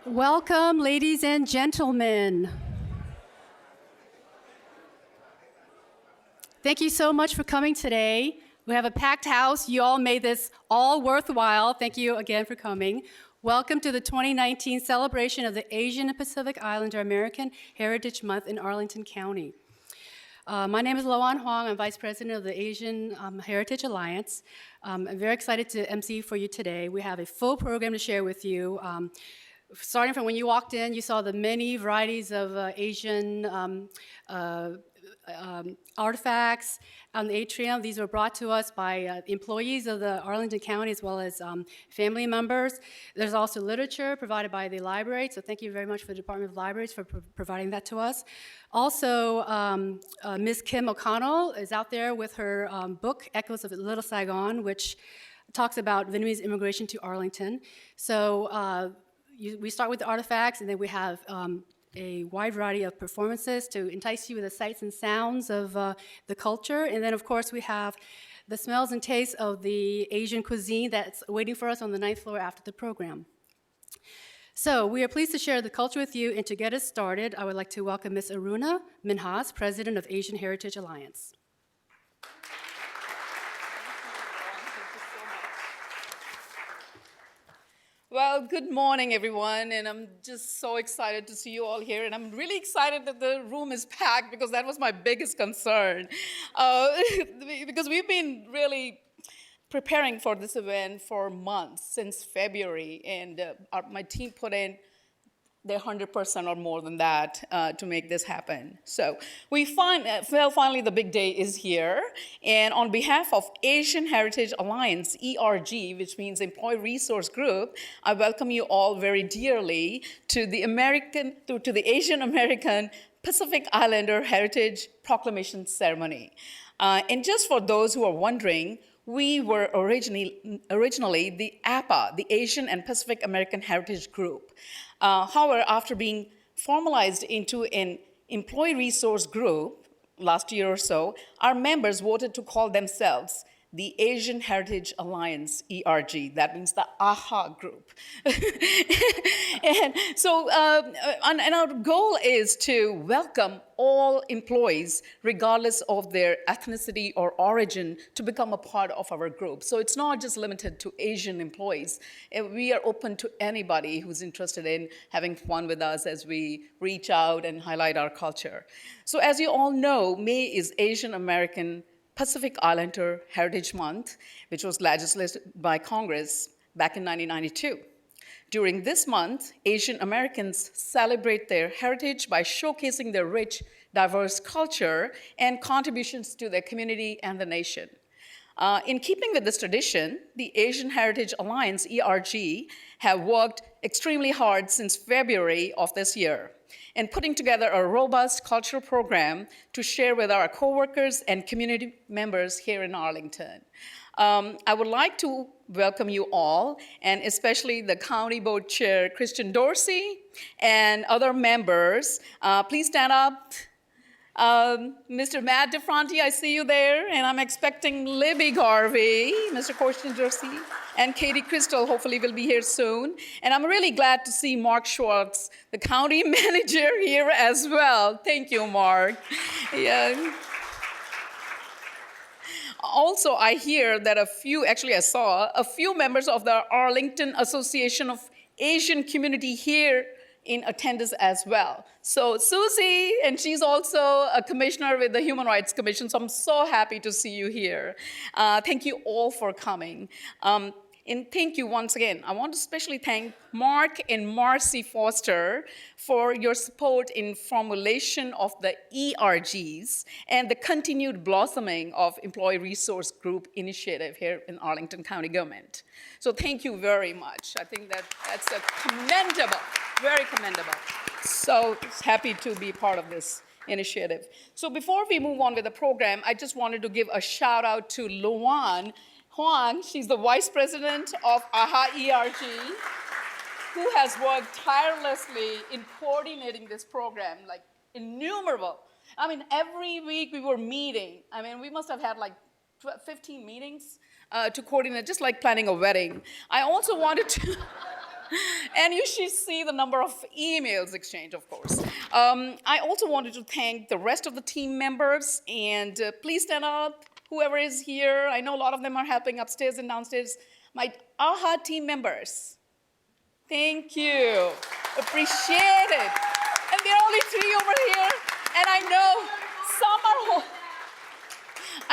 Welcome, ladies and gentlemen. Thank you so much for coming today. We have a packed house. You all made this all worthwhile. Thank you again for coming. Welcome to the 2019 celebration of the Asian and Pacific Islander American Heritage Month in Arlington County. My name is Hoang. I'm Vice President of the Asian Heritage Alliance. I'm very excited to emcee for you today. We have a full program to share with you. Starting from when you walked in, you saw the many varieties of Asian artifacts on the atrium. These were brought to us by employees of the Arlington County as well as family members. There's also literature provided by the library, so thank you very much for the Department of Libraries for providing that to us. Also, Ms. Kim O'Connell is out there with her book, Echoes of Little Saigon, which talks about Vietnamese immigration to Arlington. So we start with the artifacts, and then we have a wide variety of performances to entice you with the sights and sounds of the culture. And then, of course, we have the smells and tastes of the Asian cuisine that's waiting for us on the 9th floor after the program. So we are pleased to share the culture with you, and to get us started, I would like to welcome Ms. Aruna, Minhas, President of Asian Heritage Alliance. Well, good morning, everyone, and I'm just so excited to see you all here, and I'm really excited that the room is packed because that was my biggest concern. Because we've been really preparing for this event for months, since February, and my team put in their 100% or more than that to make this happen. So finally the big day is here. And on behalf of Asian Heritage Alliance, ERG, which means Employee Resource Group, I welcome you all very dearly to the Asian American Pacific Islander Heritage Proclamation Ceremony. And just for those who are wondering, we were originally the APA, the Asian and Pacific American Heritage Group. However, after being formalized into an employee resource group last year or so, our members voted to call themselves the Asian Heritage Alliance, ERG. That means the AHA group. And so, and our goal is to welcome all employees, regardless of their ethnicity or origin, to become a part of our group. So it's not just limited to Asian employees. We are open to anybody who's interested in having fun with us as we reach out and highlight our culture. So as you all know, May is Asian American Pacific Islander Heritage Month, which was legislated by Congress back in 1992. During this month, Asian Americans celebrate their heritage by showcasing their rich, diverse culture and contributions to their community and the nation. In keeping with this tradition, the Asian Heritage Alliance, ERG, have worked extremely hard since February of this year in putting together a robust cultural program to share with our coworkers and community members here in Arlington. I would like to welcome you all, and especially the County Board Chair, Christian Dorsey, and other members. Please stand up. Mr. Matt DeFronti, I see you there, and I'm expecting Libby Garvey, Mr. Christian Dorsey, and Katie Crystal hopefully will be here soon. And I'm really glad to see Mark Schwartz, the county manager, here as well. Thank you, Mark. Yeah. Also, I hear that I saw a few members of the Arlington Association of Asian Community here in attendance as well. So Susie, and she's also a commissioner with the Human Rights Commission, so I'm so happy to see you here. Thank you all for coming. And thank you once again. I want to especially thank Mark and Marcy Foster for your support in formulation of the ERGs and the continued blossoming of Employee Resource Group initiative here in Arlington County government. So thank you very much. I think that's a commendable, very commendable. So happy to be part of this initiative. So before we move on with the program, I just wanted to give a shout out to Luan Hoang. She's the Vice President of AHA ERG, who has worked tirelessly in coordinating this program, like innumerable. I mean, every week we were meeting. I mean, we must have had like 15 meetings to coordinate, just like planning a wedding. I also wanted to And you should see the number of emails exchanged, of course. I also wanted to thank the rest of the team members, and please stand up, whoever is here. I know a lot of them are helping upstairs and downstairs. My AHA team members, thank you. Appreciate it. And there are only 3 over here, and I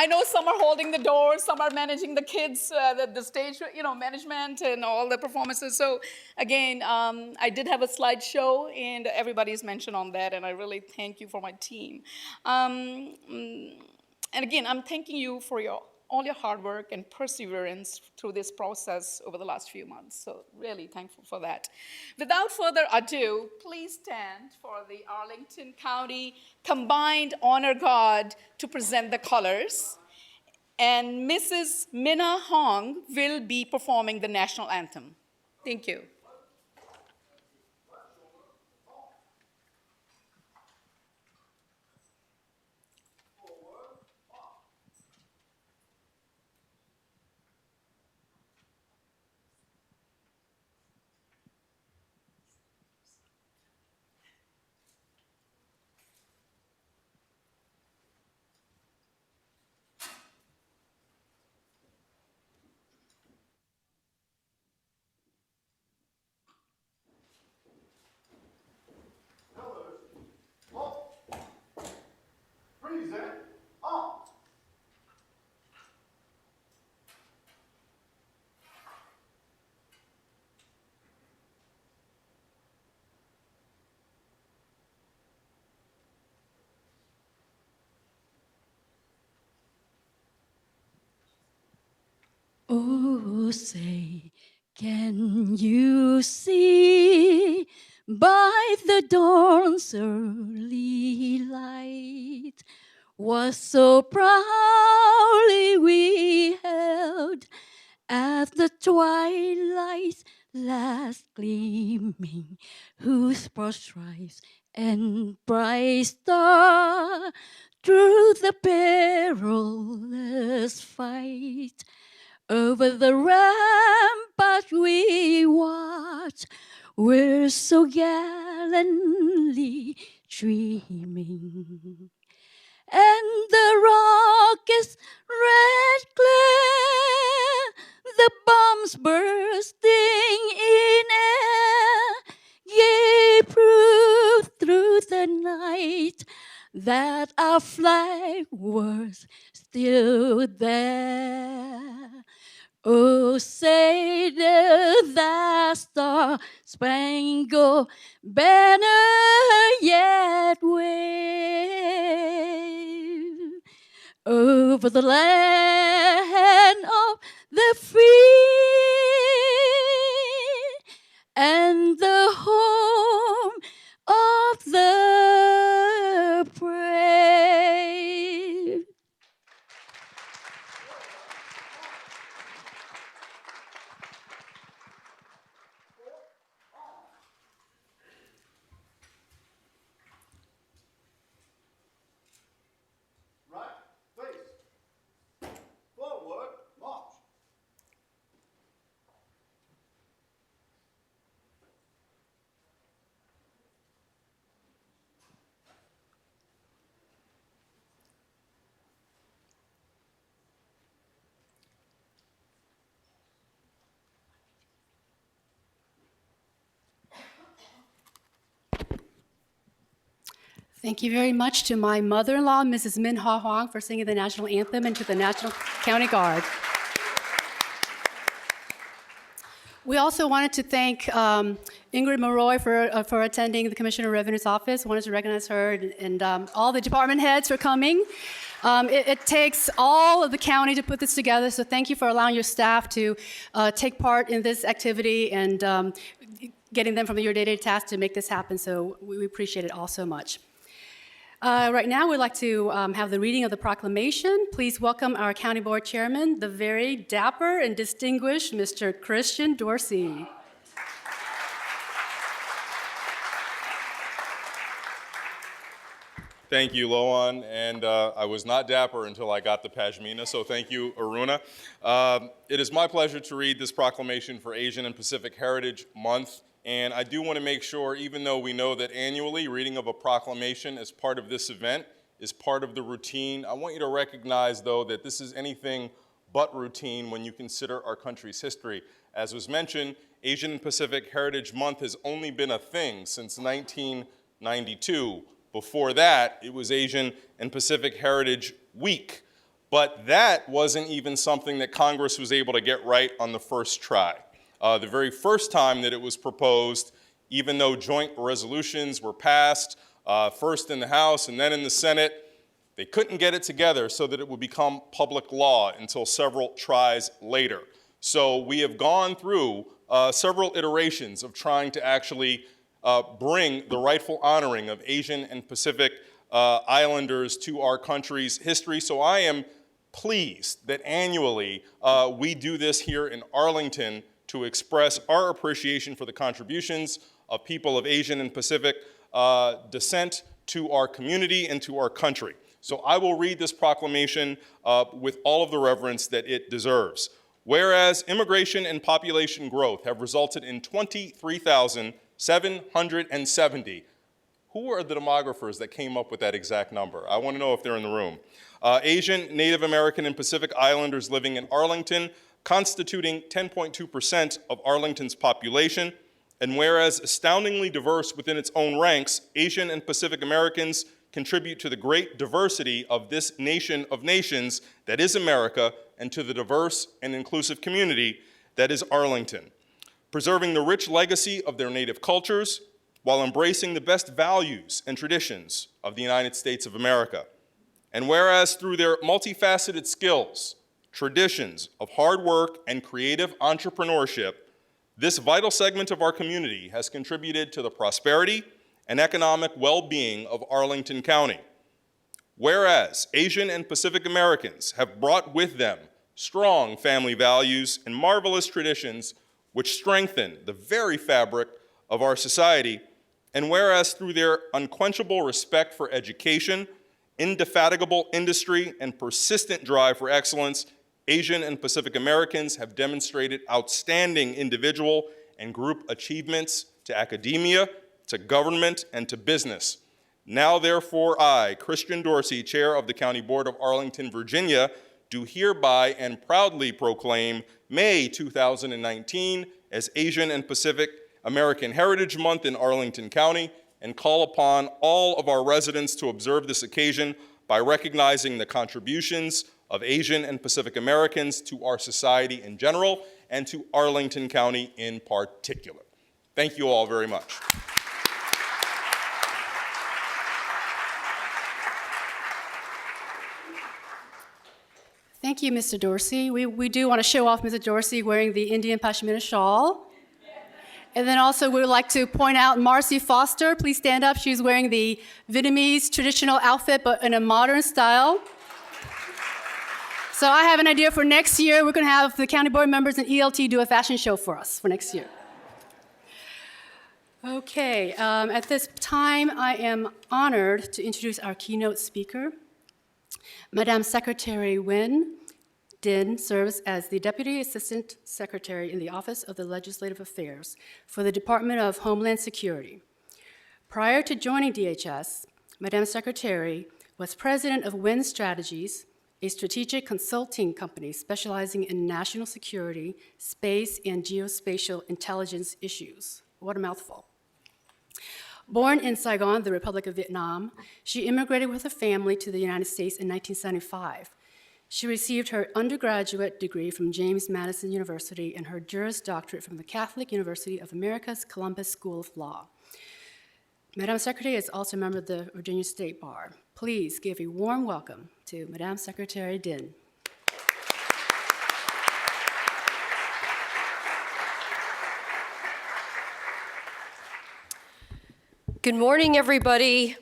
know some are holding the doors, some are managing the kids, the stage, management and all the performances. So again, I did have a slideshow, and everybody's mentioned on that, and I really thank you for my team. And again, I'm thanking you for all your hard work and perseverance through this process over the last few months. So really thankful for that. Without further ado, please stand for the Arlington County Combined Honor Guard to present the colors. And Mrs. Minh-Ha Hoang will be performing the national anthem. Thank you. Oh, say, can you see by the dawn's early light what so proudly we held at the twilight's last gleaming, whose broad stripes and bright star through the perilous fight over the rampart we watch, we're so gallantly dreaming. And the rocket's red glare, the bombs bursting in air, yea, prove through the night that our flag was still there. Oh, say does that star-spangled banner yet wave over the land of the free and the home of the brave? Thank you very much to my mother-in-law, Mrs. Minh-Ha Hoang, for singing the national anthem, and to the National County Guard. We also wanted to thank Ingrid Maroy for attending the Commissioner of Revenue's office. Wanted to recognize her and all the department heads for coming. It takes all of the county to put this together, so thank you for allowing your staff to take part in this activity and getting them from your day-to-day tasks to make this happen, so we appreciate it all so much. Right now, we'd like to have the reading of the proclamation. Please welcome our County Board Chairman, the very dapper and distinguished Mr. Christian Dorsey. Thank you, Loan, and I was not dapper until I got the pashmina, so thank you, Aruna. It is my pleasure to read this proclamation for Asian and Pacific Heritage Month, and I do want to make sure, even though we know that annually reading of a proclamation as part of this event is part of the routine, I want you to recognize, though, that this is anything but routine when you consider our country's history. As was mentioned, Asian and Pacific Heritage Month has only been a thing since 1992. Before that, it was Asian and Pacific Heritage Week. But that wasn't even something that Congress was able to get right on the first try. The very first time that it was proposed, even though joint resolutions were passed, first in the House and then in the Senate, they couldn't get it together so that it would become public law until several tries later. So we have gone through several iterations of trying to actually bring the rightful honoring of Asian and Pacific Islanders to our country's history. So I am pleased that annually we do this here in Arlington to express our appreciation for the contributions of people of Asian and Pacific descent to our community and to our country. So I will read this proclamation with all of the reverence that it deserves. Whereas immigration and population growth have resulted in 23,770. Who are the demographers that came up with that exact number? I want to know if they're in the room. Asian, Native American, and Pacific Islanders living in Arlington, constituting 10.2% of Arlington's population. And whereas astoundingly diverse within its own ranks, Asian and Pacific Americans contribute to the great diversity of this nation of nations that is America and to the diverse and inclusive community that is Arlington, preserving the rich legacy of their native cultures while embracing the best values and traditions of the United States of America. And whereas through their multifaceted skills, traditions of hard work and creative entrepreneurship, this vital segment of our community has contributed to the prosperity and economic well-being of Arlington County. Whereas Asian and Pacific Americans have brought with them strong family values and marvelous traditions which strengthen the very fabric of our society, and whereas through their unquenchable respect for education, indefatigable industry, and persistent drive for excellence, Asian and Pacific Americans have demonstrated outstanding individual and group achievements to academia, to government, and to business. Now, therefore, I, Christian Dorsey, Chair of the County Board of Arlington, Virginia, do hereby and proudly proclaim May 2019 as Asian and Pacific American Heritage Month in Arlington County, and call upon all of our residents to observe this occasion by recognizing the contributions of Asian and Pacific Americans to our society in general and to Arlington County in particular. Thank you all very much. Thank you, Mr. Dorsey. We do want to show off Mr. Dorsey wearing the Indian pashmina shawl. And then also we would like to point out Marcy Foster. Please stand up. She's wearing the Vietnamese traditional outfit, but in a modern style. So I have an idea for next year. We're going to have the county board members and ELT do a fashion show for us for next year. Okay, at this time, I am honored to introduce our keynote speaker. Madam Secretary Uyen Dinh serves as the Deputy Assistant Secretary in the Office of the Legislative Affairs for the Department of Homeland Security. Prior to joining DHS, Madam Secretary was president of Uyen Strategies, a strategic consulting company specializing in national security, space, and geospatial intelligence issues. What a mouthful. Born in Saigon, the Republic of Vietnam, she immigrated with her family to the United States in 1975. She received her undergraduate degree from James Madison University and her Juris Doctorate from the Catholic University of America's Columbus School of Law. Madam Secretary is also a member of the Virginia State Bar. Please give a warm welcome to Madam Secretary Dinh. Good morning, everybody.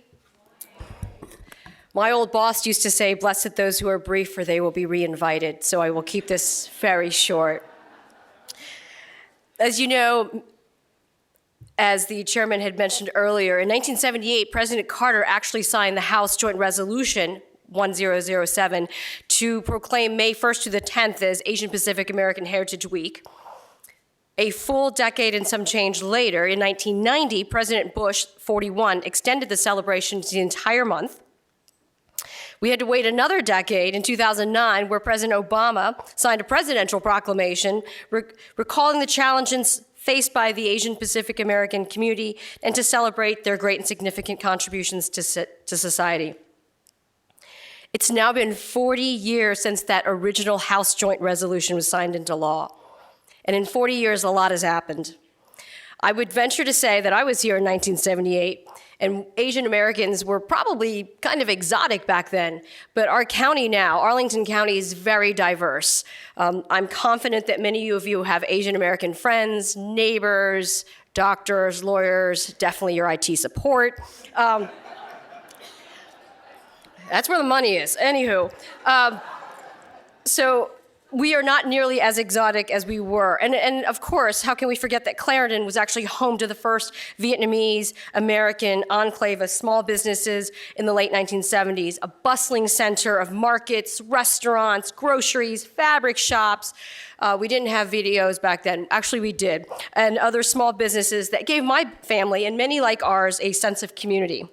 My old boss used to say, "Blessed those who are brief, for they will be reinvited." So I will keep this very short. As you know, as the chairman had mentioned earlier, in 1978, President Carter actually signed the House Joint Resolution 1007 to proclaim May 1st to the 10th as Asian Pacific American Heritage Week. A full decade and some change later, in 1990, President Bush, 41, extended the celebration to the entire month. We had to wait another decade in 2009, where President Obama signed a presidential proclamation recalling the challenges faced by the Asian Pacific American community and to celebrate their great and significant contributions to society. It's now been 40 years since that original House Joint Resolution was signed into law. And in 40 years, a lot has happened. I would venture to say that I was here in 1978, and Asian Americans were probably kind of exotic back then, but our county now, Arlington County, is very diverse. I'm confident that many of you have Asian American friends, neighbors, doctors, lawyers, definitely your IT support. That's where the money is. Anywho, so we are not nearly as exotic as we were. And of course, how can we forget that Clarendon was actually home to the first Vietnamese American enclave of small businesses in the late 1970s, a bustling center of markets, restaurants, groceries, fabric shops. We didn't have videos back then. Actually, we did. And other small businesses that gave my family, and many like ours, a sense of community.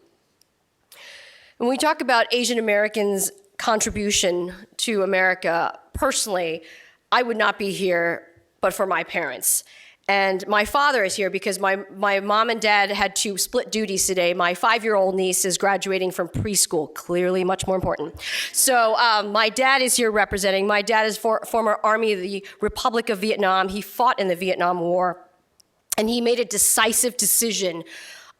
When we talk about Asian Americans' contribution to America, personally, I would not be here but for my parents. And my father is here because my mom and dad had to split duties today. My 5-year-old niece is graduating from preschool, clearly much more important. So my dad is here representing. My dad is former Army of the Republic of Vietnam. He fought in the Vietnam War, and he made a decisive decision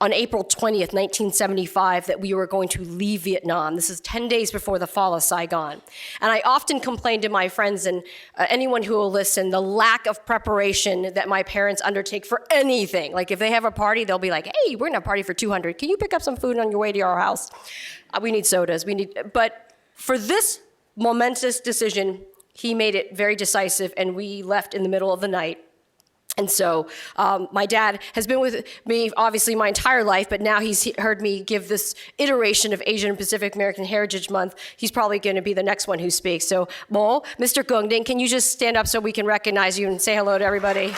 on April 20th, 1975, that we were going to leave Vietnam. This is 10 days before the fall of Saigon. And I often complain to my friends and anyone who will listen, the lack of preparation that my parents undertake for anything. Like if they have a party, they'll be like, hey, we're gonna party for 200. Can you pick up some food on your way to our house? We need sodas, but for this momentous decision, he made it very decisive, and we left in the middle of the night. And so my dad has been with me, obviously, my entire life, but now he's heard me give this iteration of Asian and Pacific American Heritage Month. He's probably going to be the next one who speaks. So, Mo, Mr. Cung Dinh, can you just stand up so we can recognize you and say hello to everybody?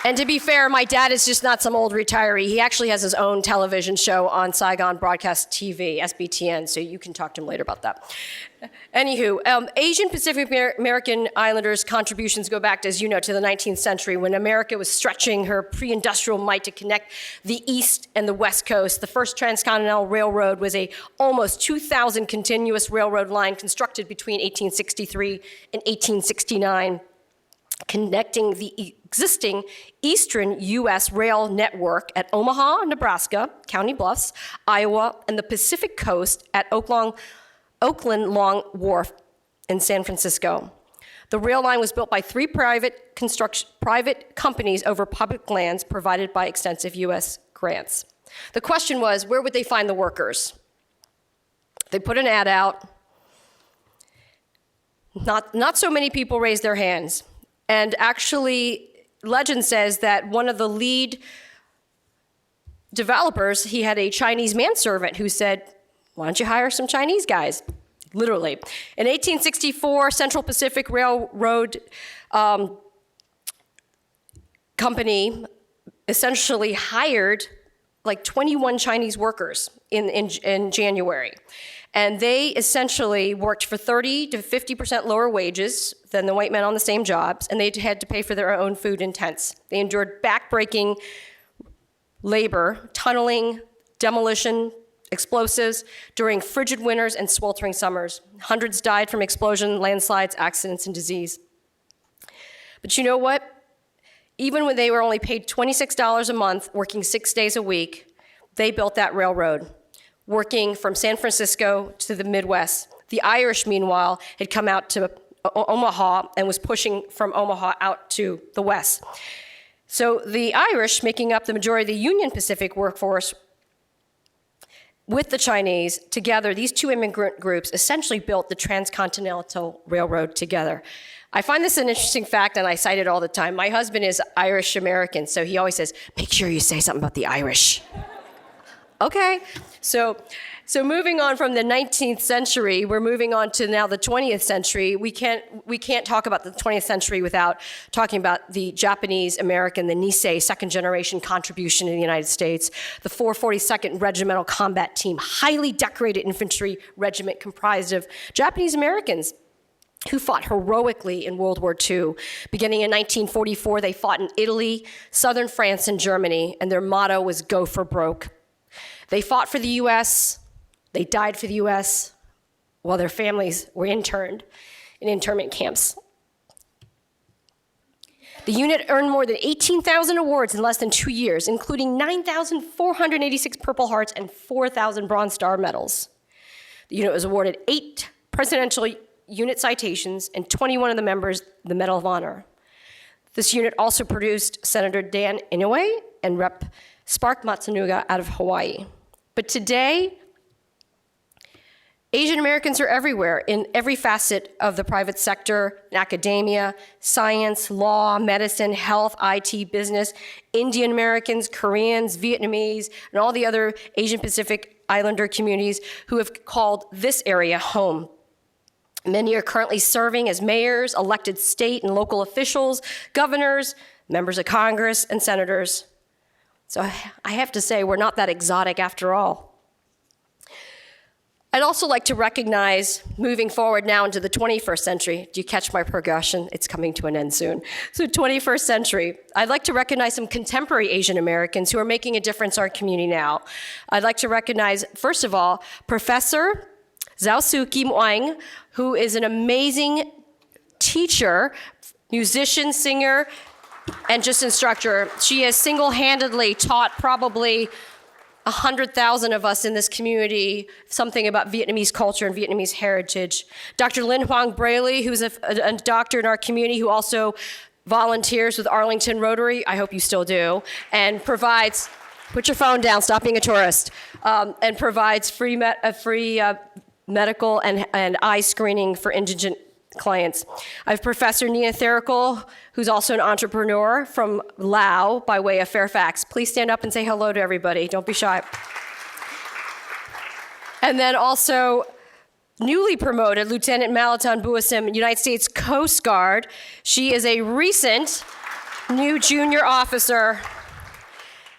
And to be fair, my dad is just not some old retiree. He actually has his own television show on Saigon Broadcast TV, SBTN, so you can talk to him later about that. Anywho, Asian Pacific American Islanders' contributions go back, as you know, to the 19th century, when America was stretching her pre-industrial might to connect the East and the West Coast. The first transcontinental railroad was a almost 2,000 continuous railroad line constructed between 1863 and 1869. Connecting the existing eastern U.S. rail network at Omaha, Nebraska, County Bluffs, Iowa, and the Pacific Coast at Oakland Long Wharf in San Francisco. The rail line was built by 3 private companies over public lands provided by extensive U.S. grants. The question was, where would they find the workers? They put an ad out. Not so many people raised their hands. And actually, legend says that one of the lead developers, he had a Chinese manservant who said, why don't you hire some Chinese guys? Literally. In 1864, Central Pacific Railroad Company essentially hired like 21 Chinese workers in January. And they essentially worked for 30 to 50% lower wages than the white men on the same jobs, and they had to pay for their own food in tents. They endured back-breaking labor, tunneling, demolition, explosives during frigid winters and sweltering summers. Hundreds died from explosion, landslides, accidents, and disease. But you know what? Even when they were only paid $26 a month, working 6 days a week, they built that railroad, working from San Francisco to the Midwest. The Irish, meanwhile, had come out to Omaha and was pushing from Omaha out to the West. So the Irish, making up the majority of the Union Pacific workforce, with the Chinese, together, these two immigrant groups essentially built the Transcontinental Railroad together. I find this an interesting fact, and I cite it all the time. My husband is Irish American, so he always says, make sure you say something about the Irish. Okay, so moving on from the 19th century, we're moving on to now the 20th century. We can't talk about the 20th century without talking about the Japanese American, the Nisei second generation contribution in the United States, the 442nd Regimental Combat Team, highly decorated infantry regiment comprised of Japanese Americans who fought heroically in World War II. Beginning in 1944, they fought in Italy, southern France, and Germany, and their motto was "Go for broke." They fought for the U.S., they died for the U.S., while their families were interned in internment camps. The unit earned more than 18,000 awards in less than 2 years, including 9,486 Purple Hearts and 4,000 Bronze Star medals. The unit was awarded 8 presidential unit citations and 21 of the members the Medal of Honor. This unit also produced Senator Dan Inouye and Rep. Spark Matsunaga out of Hawaii. But today, Asian Americans are everywhere in every facet of the private sector, in academia, science, law, medicine, health, IT, business, Indian Americans, Koreans, Vietnamese, and all the other Asian Pacific Islander communities who have called this area home. Many are currently serving as mayors, elected state and local officials, governors, members of Congress, and senators. So I have to say, we're not that exotic after all. I'd also like to recognize, moving forward now into the 21st century, do you catch my progression? It's coming to an end soon. So 21st century, I'd like to recognize some contemporary Asian Americans who are making a difference in our community now. I'd like to recognize, first of all, Professor Zhao Kim Nguyen, who is an amazing teacher, musician, singer, and just instructor. She has single-handedly taught probably 100,000 of us in this community something about Vietnamese culture and Vietnamese heritage. Dr. Lin Hoang Braley, who's a doctor in our community who also volunteers with Arlington Rotary, I hope you still do, and provides, put your phone down, stop being a tourist, and provides free medical and eye screening for indigent clients. I have Professor Nia Therikul, who's also an entrepreneur from Laos by way of Fairfax. Please stand up and say hello to everybody. Don't be shy. And then also newly promoted Lieutenant Malaton Buasim, United States Coast Guard. She is a recent new junior officer.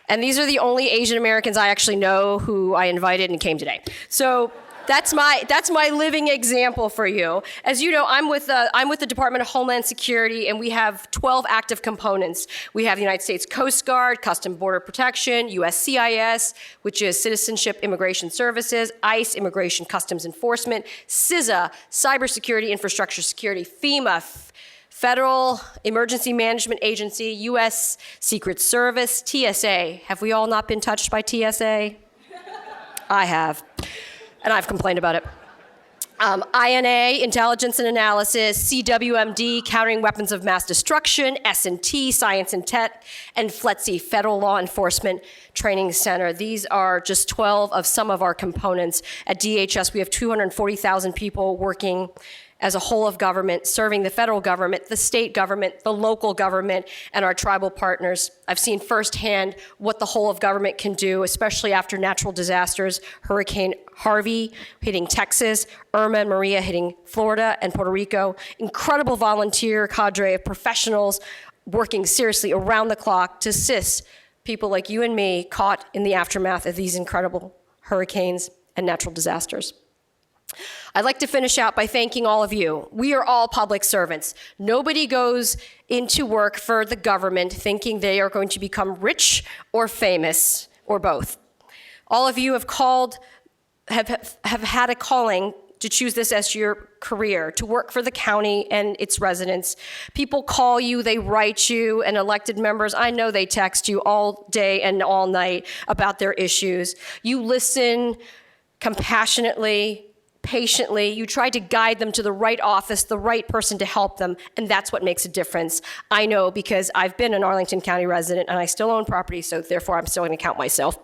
And these are the only Asian Americans I actually know who I invited and came today. So that's my living example for you. As you know, I'm with the Department of Homeland Security, and we have 12 active components. We have the United States Coast Guard, Customs Border Protection, USCIS, which is Citizenship Immigration Services, ICE, Immigration Customs Enforcement, CISA, Cybersecurity Infrastructure Security, FEMA, Federal Emergency Management Agency, U.S. Secret Service, TSA. Have we all not been touched by TSA? I have. And I've complained about it. INA, Intelligence and Analysis, CWMD, Countering Weapons of Mass Destruction, S&T, Science and Tech, and FLETC, Federal Law Enforcement Training Center. These are just 12 of some of our components. At DHS, we have 240,000 people working as a whole of government, serving the federal government, the state government, the local government, and our tribal partners. I've seen firsthand what the whole of government can do, especially after natural disasters, Hurricane Harvey hitting Texas, Irma and Maria hitting Florida and Puerto Rico. Incredible volunteer cadre of professionals working seriously around the clock to assist people like you and me caught in the aftermath of these incredible hurricanes and natural disasters. I'd like to finish out by thanking all of you. We are all public servants. Nobody goes into work for the government thinking they are going to become rich or famous, or both. All of you have had a calling to choose this as your career, to work for the county and its residents. People call you, they write you, and elected members, I know they text you all day and all night about their issues. You listen compassionately, patiently, you try to guide them to the right office, the right person to help them, and that's what makes a difference. I know because I've been an Arlington County resident and I still own property, so therefore I'm still going to count myself.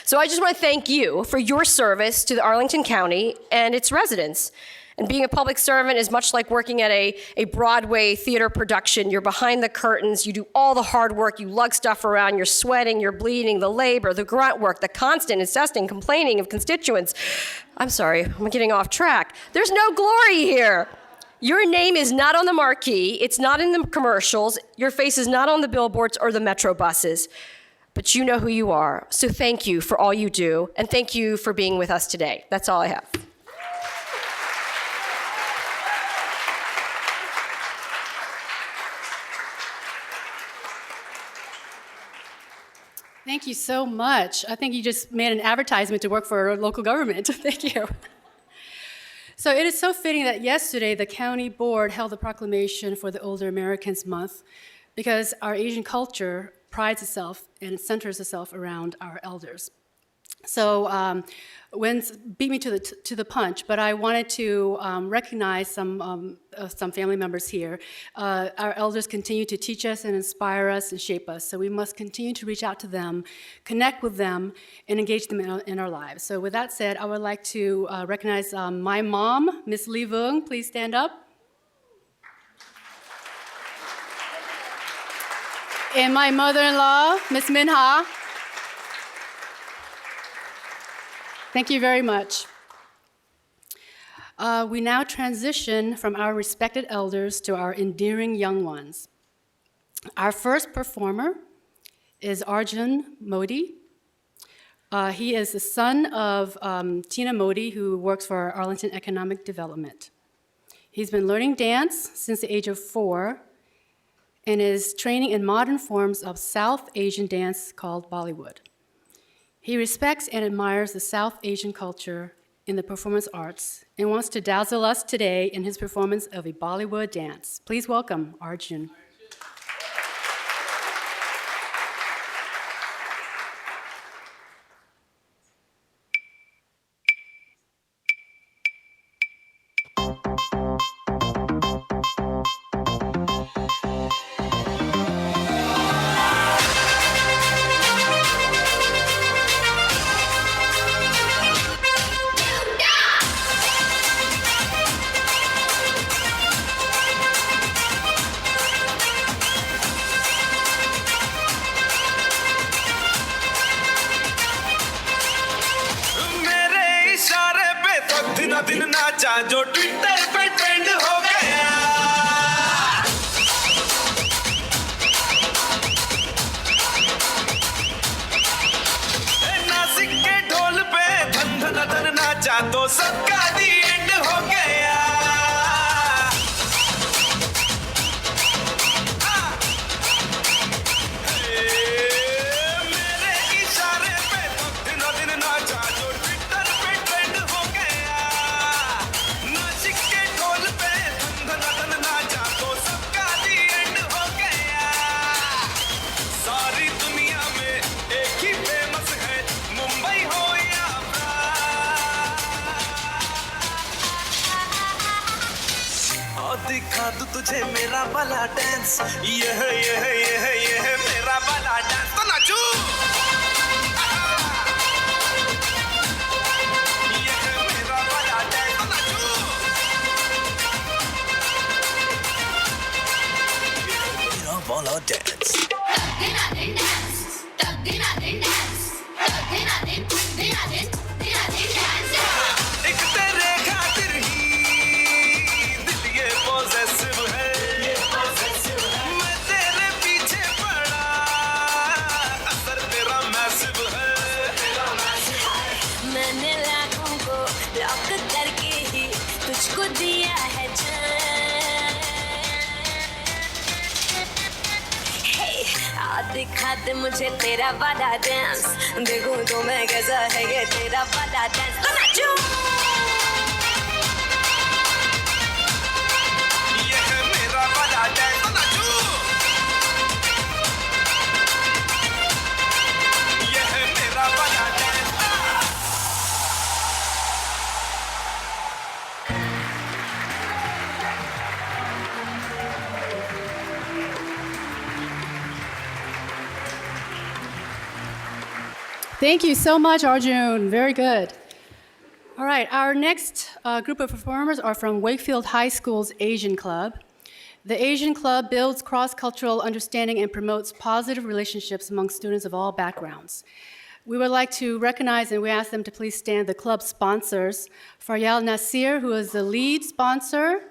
So I just want to thank you for your service to the Arlington County and its residents. And being a public servant is much like working at a Broadway theater production. You're behind the curtains, you do all the hard work, you lug stuff around, you're sweating, you're bleeding, the labor, the grunt work, the constant incessant complaining of constituents. I'm sorry, I'm getting off track. There's no glory here. Your name is not on the marquee, it's not in the commercials, your face is not on the billboards or the metro buses, but you know who you are. So thank you for all you do, and thank you for being with us today. That's all I have. Thank you so much. I think you just made an advertisement to work for local government. Thank you. So it is so fitting that yesterday the county board held the proclamation for the Older Americans Month because our Asian culture prides itself and it centers itself around our elders. So Wen's beat me to the punch, but I wanted to recognize some family members here. Our elders continue to teach us and inspire us and shape us, so we must continue to reach out to them, connect with them, and engage them in our lives. So with that said, I would like to recognize my mom, Miss Lee Vung. Please stand up. And my mother-in-law, Miss Minh-Ha. Thank you very much. We now transition from our respected elders to our endearing young ones. Our first performer is Arjun Modi. He is the son of Tina Modi, who works for Arlington Economic Development. He's been learning dance since the age of 4 and is training in modern forms of South Asian dance called Bollywood. He respects and admires the South Asian culture in the performance arts and wants to dazzle us today in his performance of a Bollywood dance. Please welcome Arjun. जो Twitter पे trend हो गया नासिक के ढोल पे धन धन धन नाचा तो सबका दी एंड हो गया मेरे इशारे पे तो दिन दिन नाचा जो ट्विटर पे ट्रेंड हो गया नासिक के ढोल पे धन धन धन नाचा तो सबका दी एंड हो गया सारी दुनिया में एक ही फेमस है मुंबई हो या और दिखा दूं तुझे मेरा वाला डांस यह मेरा वाला डांस तो नाचू यह मेरा वाला डांस तो नाचू मेरा वाला डांस एक तेरे खातिर ही दिल ये possessive है मैं तेरे पीछे पड़ा असर तेरा massive है मैंने लाखों को लॉक करके ही तुझको दिया है जान Hey, आ दिखा दे मुझे तेरा वाला डांस देखूं तो मैं कैसा है ये तेरा वाला डांस तो नाचूं यह मेरा वाला डांस तो नाचू यह मेरा वाला dance Thank you so much, Arjun. Very good. All right, our next group of performers are from Wakefield High School's Asian Club. The Asian Club builds cross-cultural understanding and promotes positive relationships among students of all backgrounds. We would like to recognize, and we ask them to please stand, the club sponsors. Faryal Nasir, who is the lead sponsor.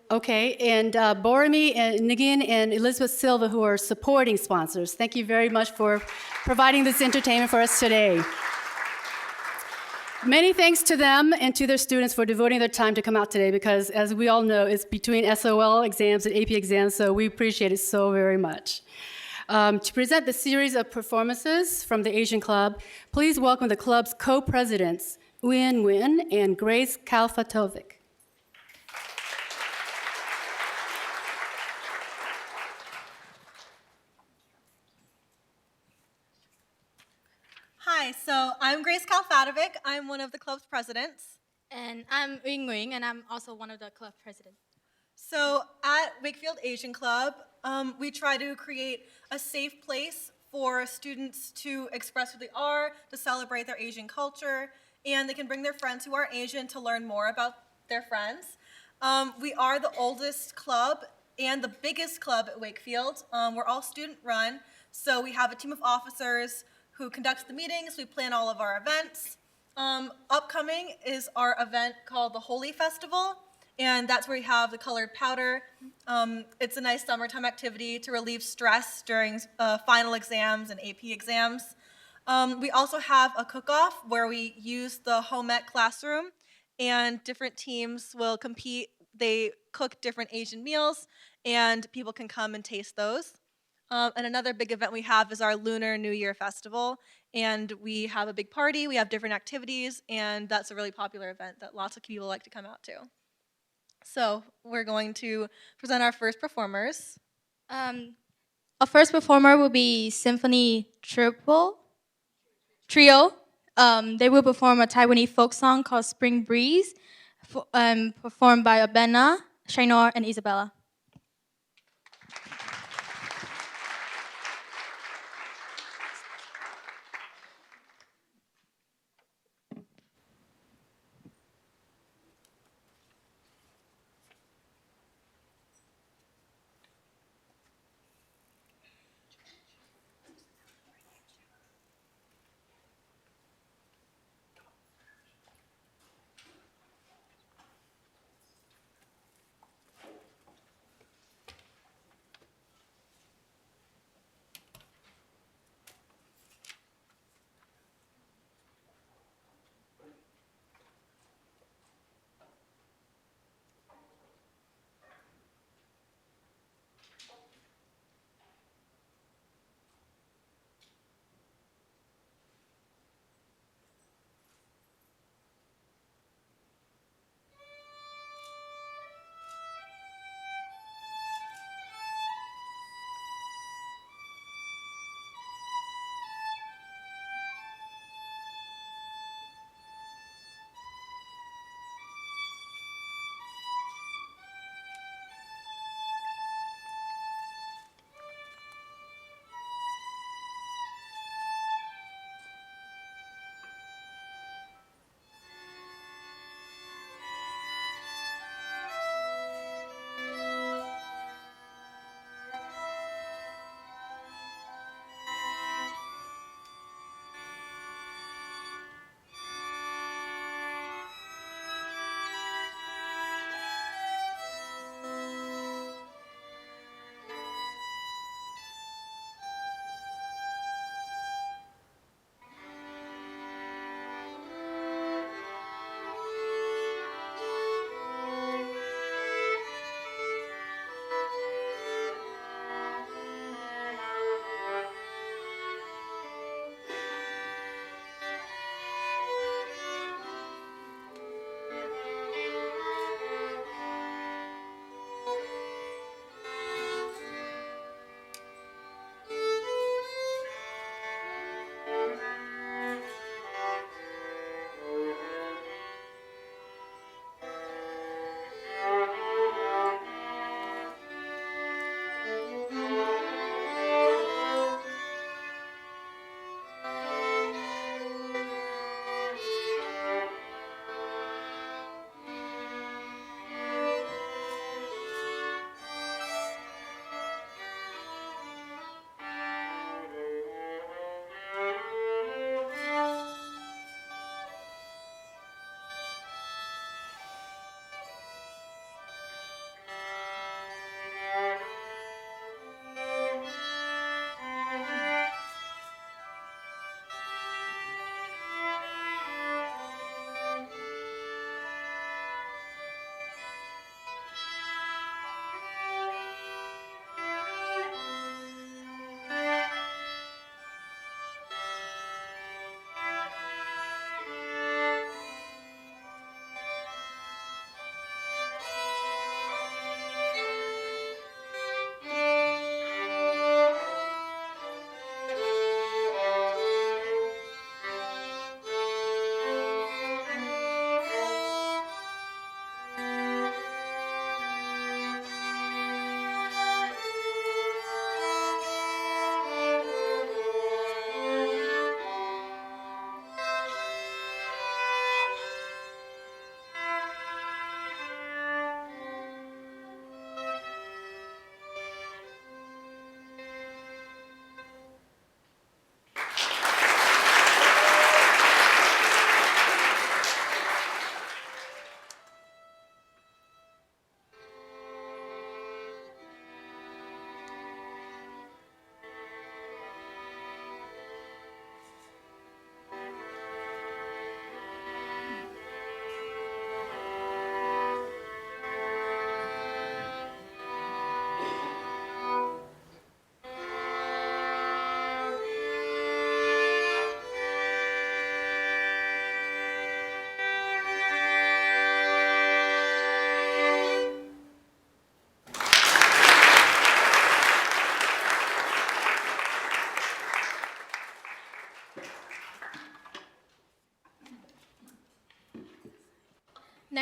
Okay, and Borami and Nguyen and Elizabeth Silva, who are supporting sponsors. Thank you very much for providing this entertainment for us today. Many thanks to them and to their students for devoting their time to come out today because, as we all know, it's between SOL exams and AP exams, so we appreciate it so very much. To present the series of performances from the Asian Club, please welcome the club's co-presidents, Uyen and Grace Kalfatovic. Hi, so I'm Grace Kalfatovic. I'm one of the club's presidents. And I'm Nguyen, and I'm also one of the club presidents. So at Wakefield Asian Club, we try to create a safe place for students to express who they are, to celebrate their Asian culture, and they can bring their friends who are Asian to learn more about their friends. We are the oldest club and the biggest club at Wakefield. We're all student run, so we have a team of officers who conducts the meetings. We plan all of our events. Upcoming is our event called the Holy Festival, and that's where we have the colored powder. It's a nice summertime activity to relieve stress during final exams and AP exams. We also have a cook-off where we use the home ec classroom, and different teams will compete. They cook different Asian meals, and people can come and taste those. And another big event we have is our Lunar New Year Festival, and we have a big party, we have different activities, and that's a really popular event that lots of people like to come out to. So we're going to present our first performers. Our first performer will be Symphony Trio. They will perform a Taiwanese folk song called Spring Breeze, performed by Abena, Shainoor, and Isabella.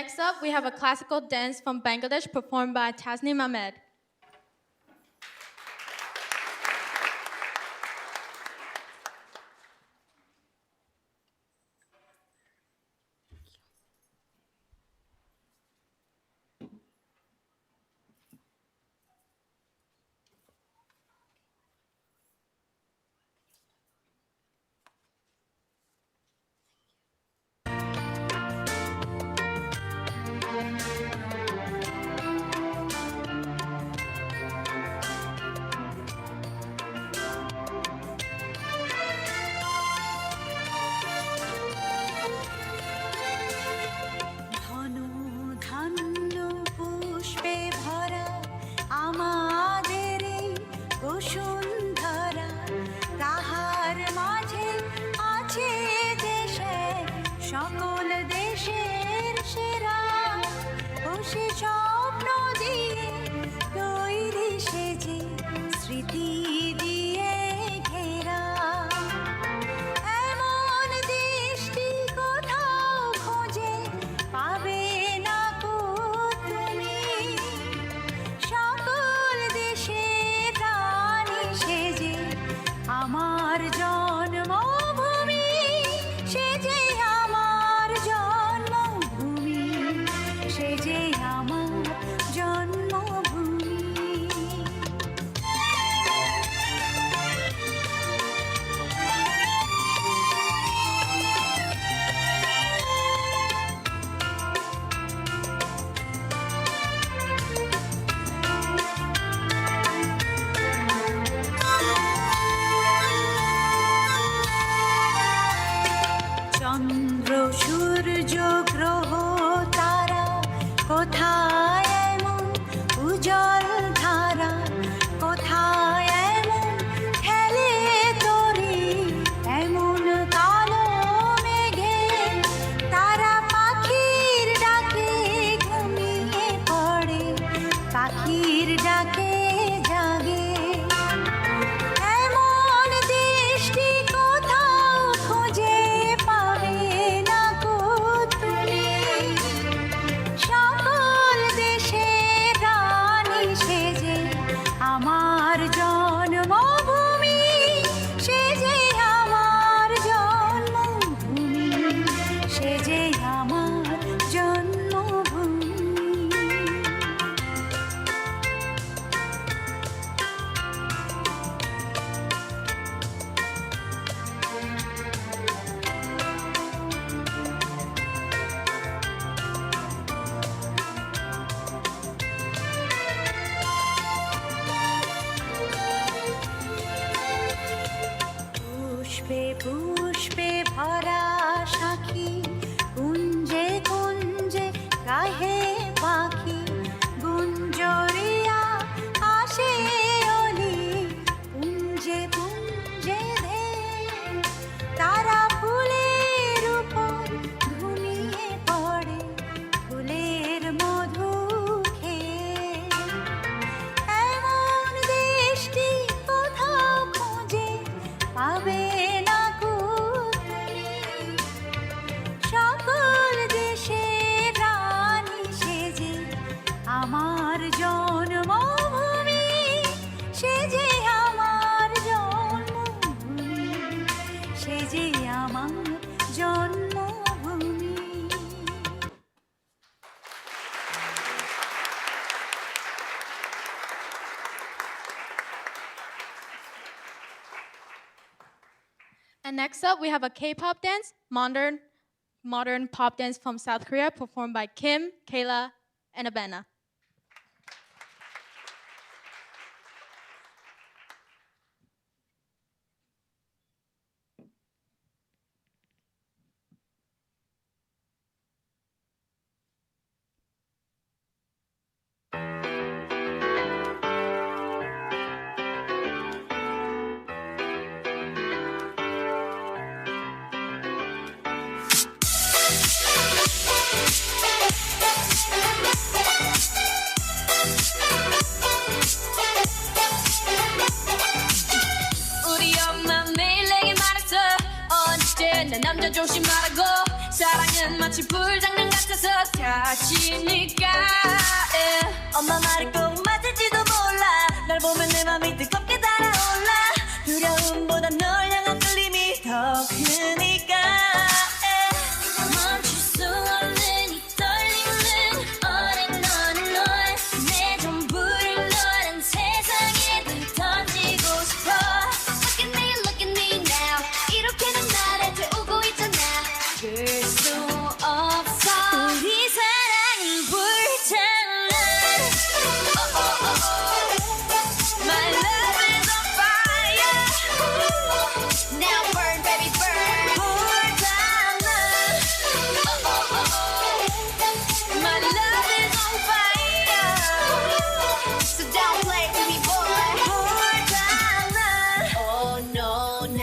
next up, we have a classical dance from Bangladesh performed by Tasnim Ahmed. And next up, we have a K-pop dance, modern pop dance from South Korea, performed by Kim, Kailah, and Abena. 남자 조심하라고 사랑은 마치 불장난 같아서 벌써 다치니까 엄마 말이 꼭 맞을지도 몰라 널 보면 내 맘이 뜨겁게 달아올라 두려움보다 널 향한 끌림이 더 크니까 멈출 수 없는 이 떨림은 on and on 내 전부를 너란 세상에 던지고 싶어 Look at me now 이렇게는 나를 태우고 있잖아 그럴 수 없어 우리 사랑은 불장난 My love is on fire Now burn baby burn 불장난 My love is on fire So don't play with me boy 불장난 Oh no 난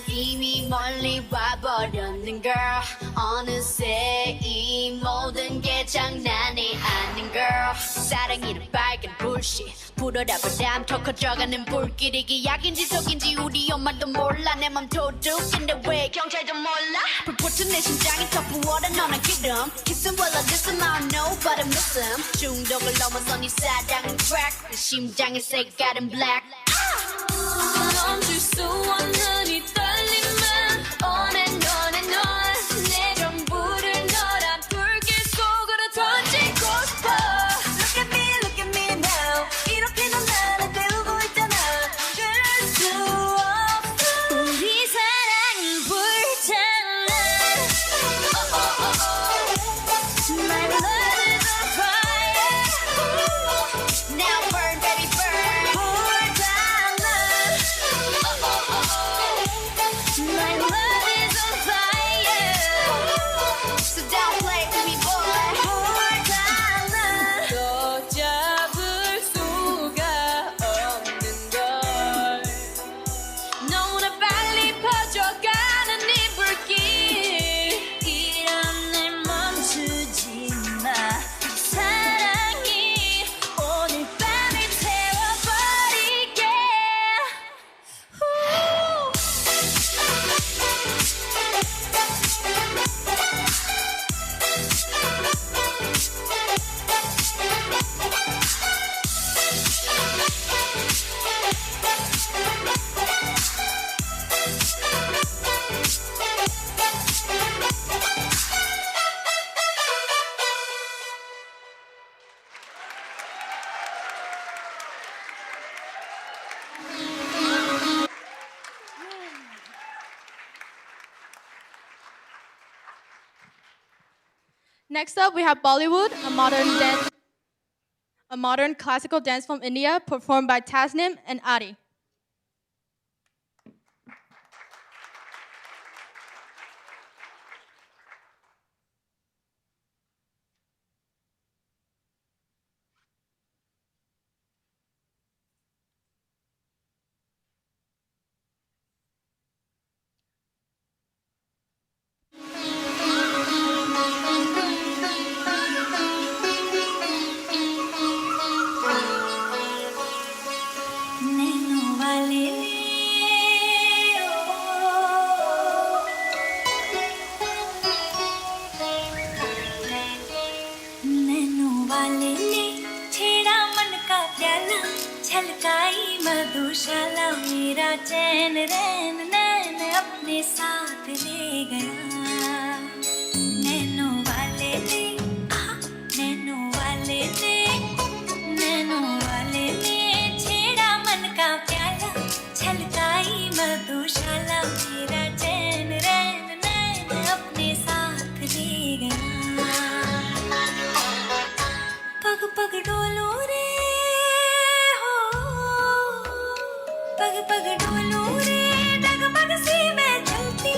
이미 멀리 와버렸는 girl 어느새 이 모든 게 장난이 아닌 girl 사랑이란 빨간 불씨 불어라 바람 더 커져가는 불길 이게 약인지 속인지 우리 엄마도 몰라 내 맘 도둑인데 왜 경찰도 몰라 불붙은 내 심장이 더 부어라 너는 기름 Kissing well I listen I don't know but I miss him 중독을 넘어서 네 사랑은 crack 내 심장의 색깔은 black 멈출 수 없는 이 떨림은 on and on and on 내 전부를 너란 불길 속으로 던지고 싶어 Look at me now 이렇게 넌 나를 태우고 있잖아 그럴 수 없어 우리 사랑은 불장난 My love is on fire Now burn baby burn 불장난 My love is on fire So don't play with me boy 불장난 더 잡을 수가 없는 걸 너무나 빨리 퍼져가는 이 불길 이런 날 멈추지 마 사랑이 오늘 밤을 태워버리게 Next up, we have Bollywood, a modern classical dance from India, performed by Tasnim and Aarati. छलकाई मधुशाला मेरा चैन रैन नैन अपने साथ ले गया नैनों वाले ने नैनों वाले ने नैनों वाले ने छेड़ा मन का प्याला छलकाई मधुशाला मेरा चैन रैन नैन अपने साथ ले गया पग पग डोलो रे पग पग डोलो रे डगमग सी मैं चलती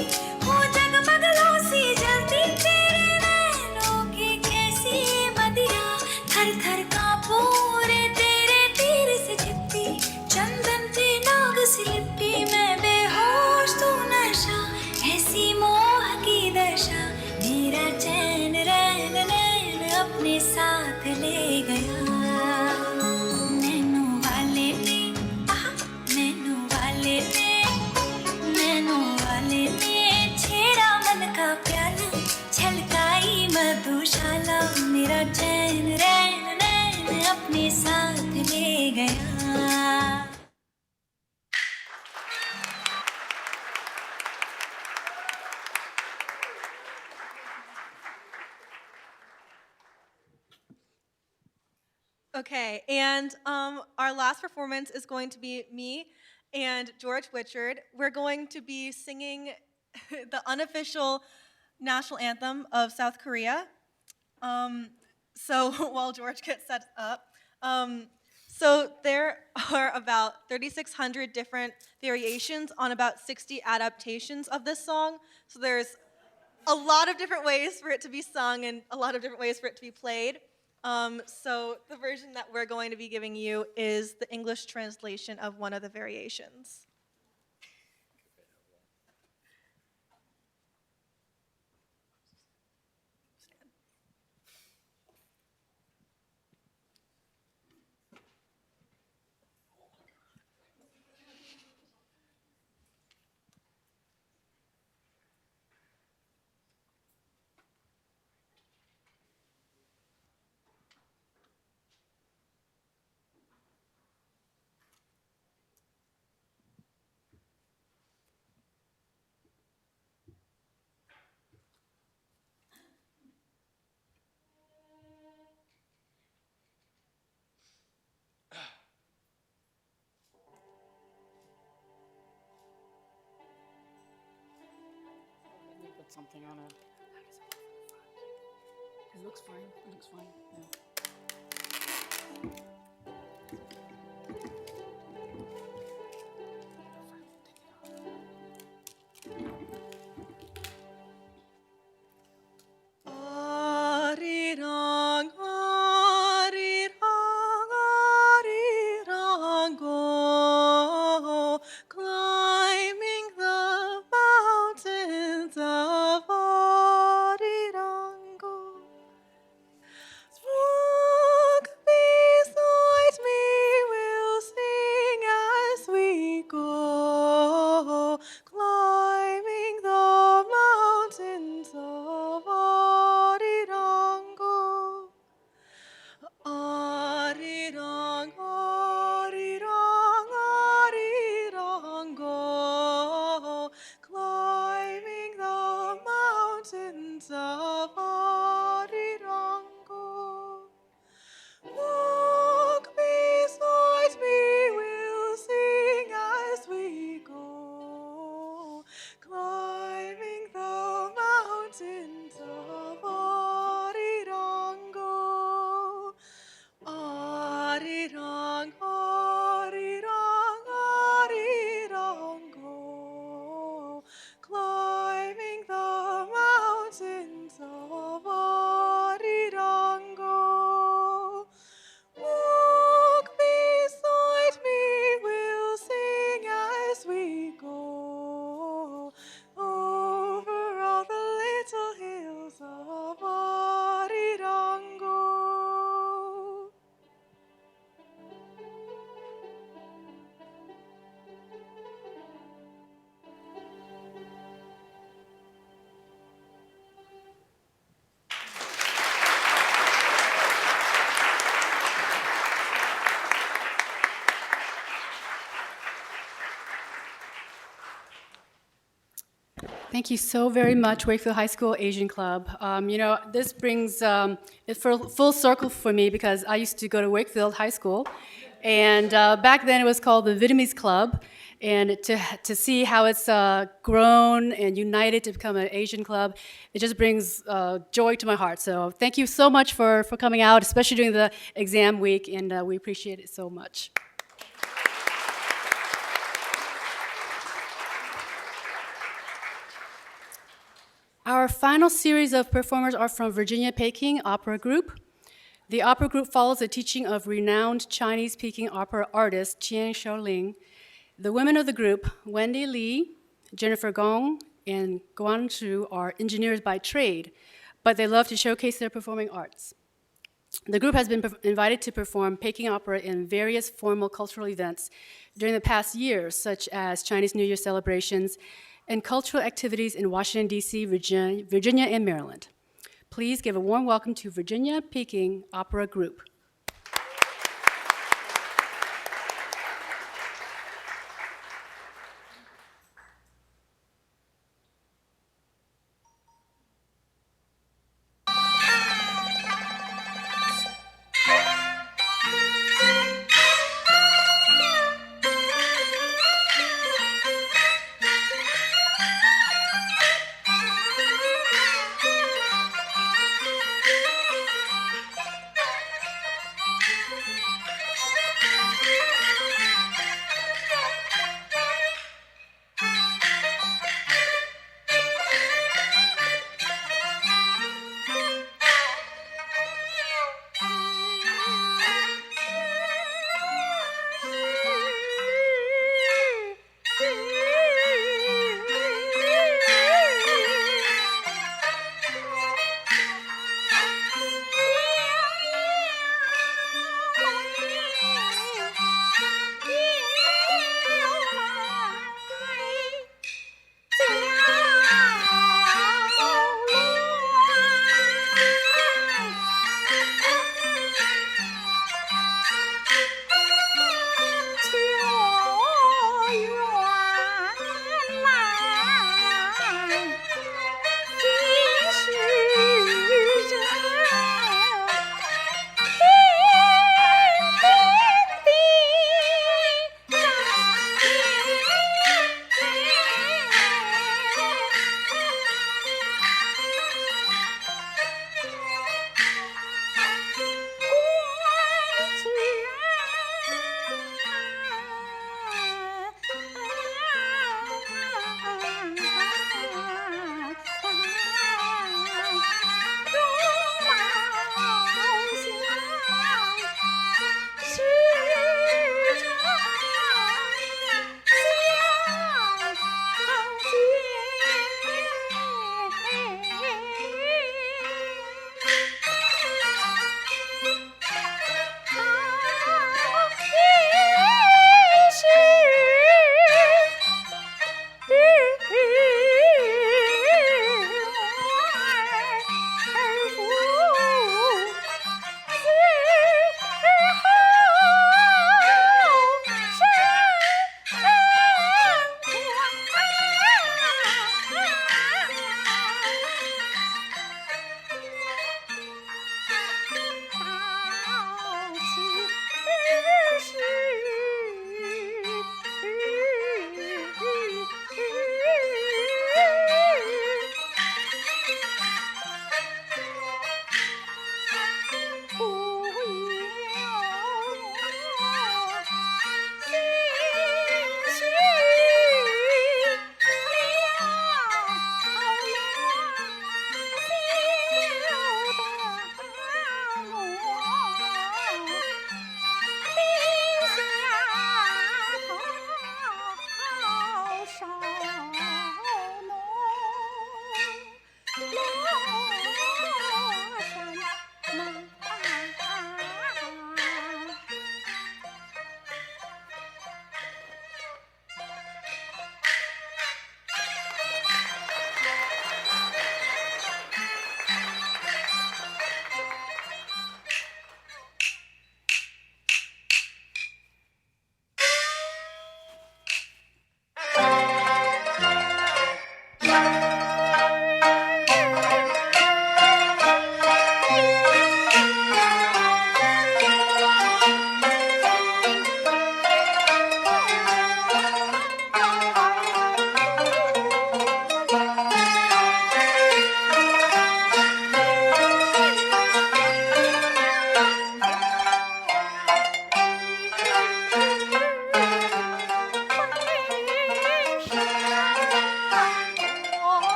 हूँ जगमग लो सी जलती तेरे नैनों की कैसी मदिरा थर थर कांपो रे तेरे तीर से चिपटी चंदन पे नाग सी लिपटी मैं बेहोश तू नशा ऐसी मोह की दशा मेरा चैन रैन नैन अपने साथ ले गया छेड़ा मन का प्याला छलकाई मधुशाला गया. Okay, and our last performance is going to be me and George Witchard. We're going to be singing the unofficial national anthem of South Korea. So while George gets set up, so there are about 3,600 different variations on about 60 adaptations of this song. So there's a lot of different ways for it to be sung and a lot of different ways for it to be played. So the version that we're going to be giving you is the English translation of one of the variations. Put something on it. It looks fine. It looks fine. Yeah. Arirang, arirang, arirang, go, climbing the mountains of Arirango. Walk beside me, we'll sing as we go, climbing the mountains of Arirango. Arirang, arirang, arirango, climbing the mountains of Arirango. Walk beside me, we'll sing as we go, climbing the mountains of Arirango. Arirang, arirang, arirango, climbing the mountains of Arirango. Walk beside me, we'll sing as we go, over all the little hills of Arirango. Thank you so very much, Wakefield High School Asian Club. This brings it full circle for me because I used to go to Wakefield High School, and back then it was called the Vietnamese Club. And to see how it's grown and united to become an Asian club, it just brings joy to my heart. So thank you so much for coming out, especially during the exam week, and we appreciate it so much. Our final series of performers are from Virginia Peking Opera Group. The opera group follows the teaching of renowned Chinese Peking opera artist Qian Shaoling. The women of the group, Wendy Lee, Jennifer Gong, and Guan Zhu, are engineers by trade, but they love to showcase their performing arts. The group has been invited to perform Peking opera in various formal cultural events during the past years, such as Chinese New Year celebrations and cultural activities in Washington, D.C., Virginia, and Maryland. Please give a warm welcome to Virginia Peking Opera Group.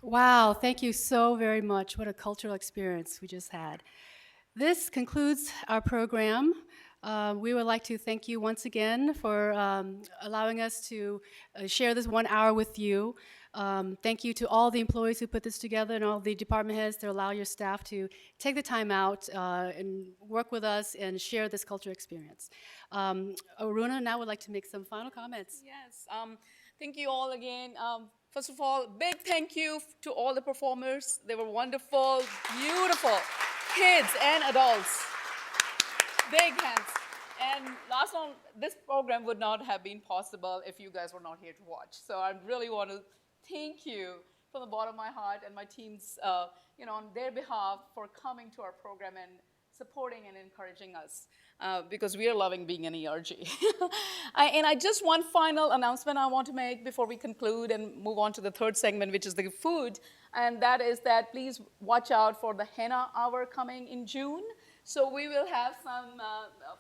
Wow, thank you so very much. What a cultural experience we just had. This concludes our program. We would like to thank you once again for allowing us to share this 1 hour with you. Thank you to all the employees who put this together and all the department heads to allow your staff to take the time out and work with us and share this cultural experience. Aruna now would like to make some final comments. Yes, thank you all again. First of all, big thank you to all the performers. They were wonderful, beautiful kids and adults. Big hands. And last one, this program would not have been possible if you guys were not here to watch. So I really want to thank you from the bottom of my heart and my teams, on their behalf for coming to our program and supporting and encouraging us because we are loving being an ERG. And I just one final announcement I want to make before we conclude and move on to the third segment, which is the food. And that is that please watch out for the henna hour coming in June. So we will have some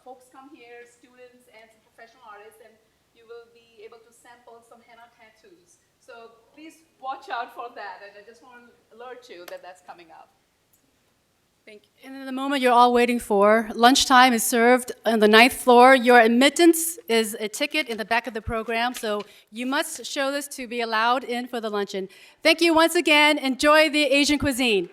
folks come here, students and some professional artists, and you will be able to sample some henna tattoos. So please watch out for that. And I just want to alert you that that's coming up. Thank you. And in the moment you're all waiting for, lunchtime is served on the 9th floor. Your admittance is a ticket in the back of the program, so you must show this to be allowed in for the luncheon. Thank you once again. Enjoy the Asian cuisine.